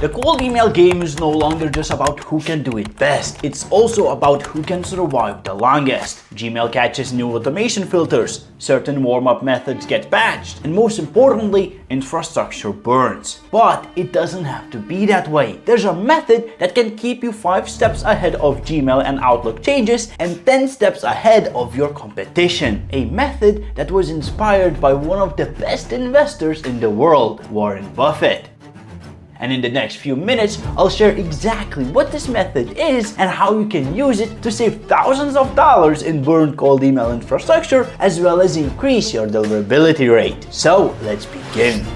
The cold email game is no longer just about who can do it best. It's also about who can survive the longest. Gmail catches new automation filters, certain warm-up methods get patched, and most importantly, infrastructure burns. But it doesn't have to be that way. There's a method that can keep you 5 steps ahead of Gmail and Outlook changes and 10 steps ahead of your competition. A method that was inspired by one of the best investors in the world, Warren Buffett. And in the next few minutes, I'll share exactly what this method is and how you can use it to save thousands of dollars in burned cold email infrastructure, as well as increase your deliverability rate. So let's begin.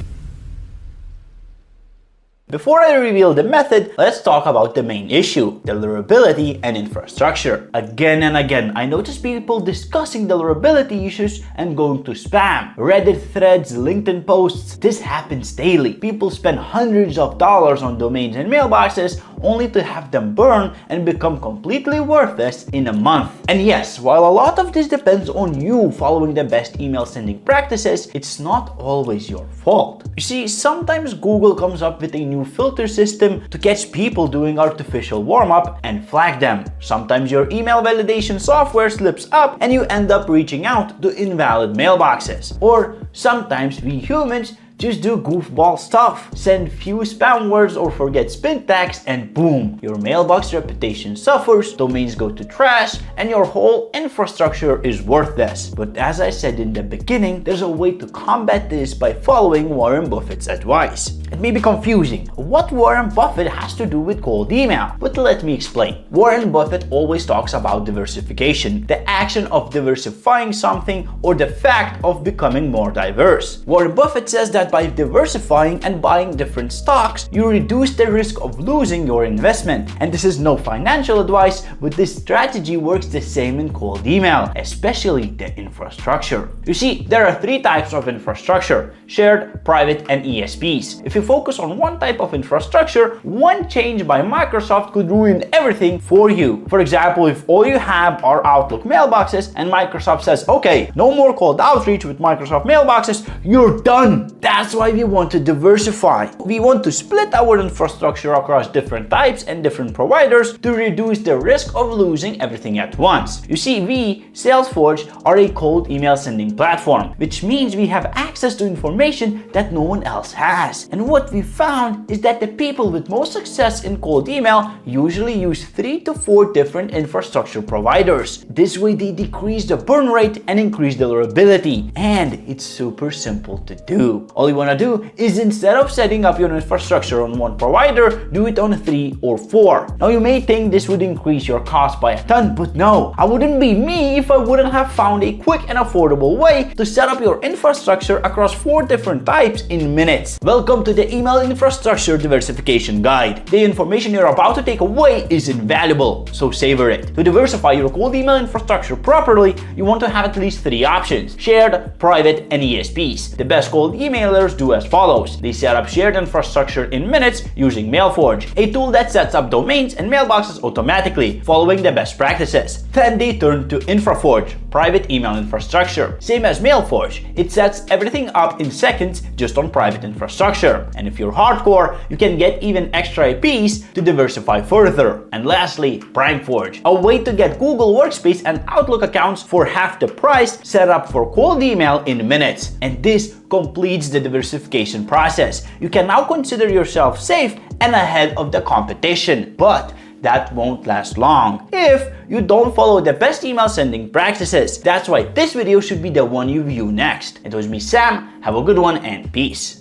Before I reveal the method, let's talk about the main issue, deliverability and infrastructure. Again and again, I notice people discussing deliverability issues and going to spam. Reddit threads, LinkedIn posts, this happens daily. People spend hundreds of dollars on domains and mailboxes only to have them burn and become completely worthless in a month. And yes, while a lot of this depends on you following the best email sending practices, it's not always your fault. You see, sometimes Google comes up with a new filter system to catch people doing artificial warm-up and flag them. Sometimes your email validation software slips up and you end up reaching out to invalid mailboxes. Or sometimes we humans just do goofball stuff, send few spam words or forget spin tags, and boom, your mailbox reputation suffers, domains go to trash, and your whole infrastructure is worthless. But as I said in the beginning, there's a way to combat this by following Warren Buffett's advice. It may be confusing what Warren Buffett has to do with cold email, but let me explain. Warren Buffett always talks about diversification, the action of diversifying something or the fact of becoming more diverse. Warren Buffett says that by diversifying and buying different stocks, you reduce the risk of losing your investment. And this is no financial advice, but this strategy works the same in cold email, especially the infrastructure. You see, there are 3 types of infrastructure: shared, private, and ESPs. If you focus on one type of infrastructure, one change by Microsoft could ruin everything for you. For example, if all you have are Outlook mailboxes and Microsoft says, okay, no more cold outreach with Microsoft mailboxes, you're done. That's why we want to diversify. We want to split our infrastructure across different types and different providers to reduce the risk of losing everything at once. You see, we, Salesforge, are a cold email sending platform, which means we have access to information that no one else has. And what we found is that the people with most success in cold email usually use 3 to 4 different infrastructure providers. This way they decrease the burn rate and increase deliverability. And it's super simple to do. All you want to do is, instead of setting up your infrastructure on one provider, do it on 3 or 4. Now you may think this would increase your cost by a ton, but no, I wouldn't be me if I wouldn't have found a quick and affordable way to set up your infrastructure across 4 different types in minutes. Welcome to the Email Infrastructure Diversification Guide. The information you're about to take away is invaluable, so savor it. To diversify your cold email infrastructure properly, you want to have at least 3 options: shared, private, and ESPs. The best cold emailers do as follows. They set up shared infrastructure in minutes using MailForge, a tool that sets up domains and mailboxes automatically, following the best practices. Then they turn to InfraForge, private email infrastructure. Same as MailForge, it sets everything up in seconds just on private infrastructure. And if you're hardcore, you can get even extra IPs to diversify further. And lastly, PrimeForge, a way to get Google Workspace and Outlook accounts for half the price, set up for cold email in minutes. And this completes the diversification process. You can now consider yourself safe and ahead of the competition. But that won't last long if you don't follow the best email sending practices. That's why this video should be the one you view next. It was me, Sam. Have a good one and peace.